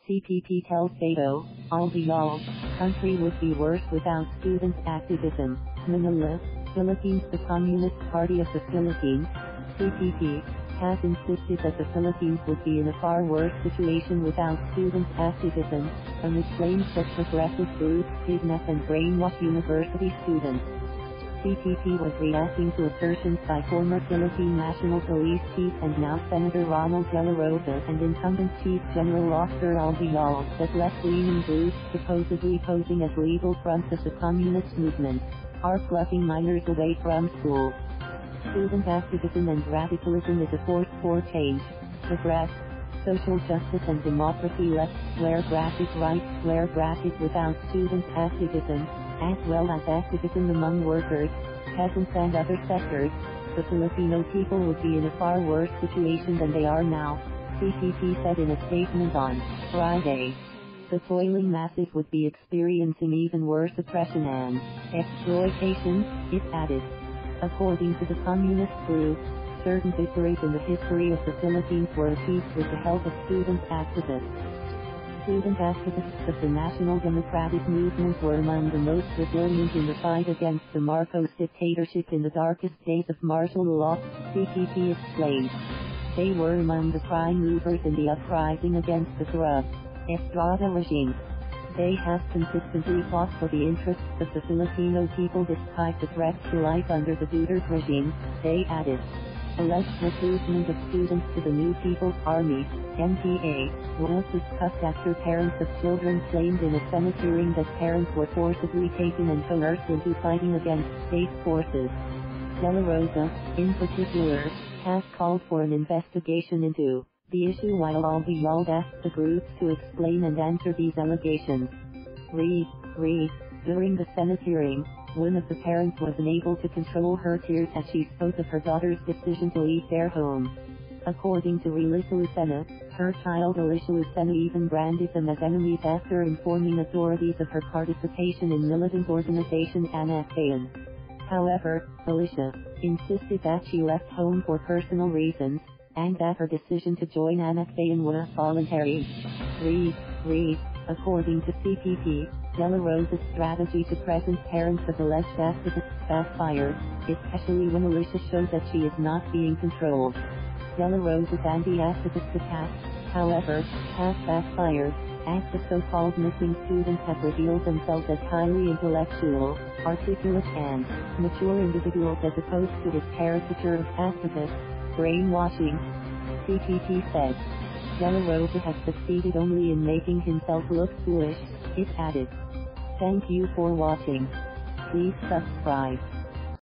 CPP tells Bato, Albayalde, country would be worse without student activism. Manila, Philippines. The Communist Party of the Philippines, CPP, has insisted that the Philippines would be in a far worse situation without student activism, amid claims that progressive groups kidnap and brainwash university students. CPP was reacting to assertions by former Philippine National Police Chief and now Senator Ronald Dela Rosa and incumbent Chief General Oscar Albayalde that left-leaning groups supposedly posing as legal fronts of the communist movement are plucking minors away from school. Student activism and radicalism is a force for change. Progress, social justice and democracy left square bracket right square bracket without student activism, as well as activism among workers, peasants and other sectors, the Filipino people would be in a far worse situation than they are now, CPP said in a statement on Friday. The toiling masses would be experiencing even worse oppression and exploitation, it added. According to the communist group, certain victories in the history of the Philippines were achieved with the help of student activists. Student activists of the National Democratic Movement were among the most resilient in the fight against the Marcos dictatorship in the darkest days of martial law, CPP explained. They were among the prime movers in the uprising against the corrupt Estrada regime. They have consistently fought for the interests of the Filipino people despite the threats to life under the Duterte regime, they added. Alleged recruitment of students to the New People's Army, NPA, was discussed after parents of children claimed in a Senate hearing that parents were forcibly taken and coerced into fighting against state forces. Dela Rosa, in particular, has called for an investigation into the issue while Albayalde asked the groups to explain and answer these allegations. During the Senate hearing, one of the parents was unable to control her tears as she spoke of her daughter's decision to leave their home. According to Relissa Lucena, her child Alicia Lucena even branded them as enemies after informing authorities of her participation in militant organization Anakbayan. However, Alicia insisted that she left home for personal reasons, and that her decision to join Anakbayan was voluntary. According to CPP, Dela Rosa's strategy to present parents of alleged activists backfired, especially when Alicia showed that she is not being controlled. Dela Rosa's anti-activist attack, however, has backfired, as the so-called missing students have revealed themselves as highly intellectual, articulate and mature individuals as opposed to his caricature of activists. Brainwashing, CPP said. Dela Rosa has succeeded only in making himself look foolish, it added. Thank you for watching. Please subscribe.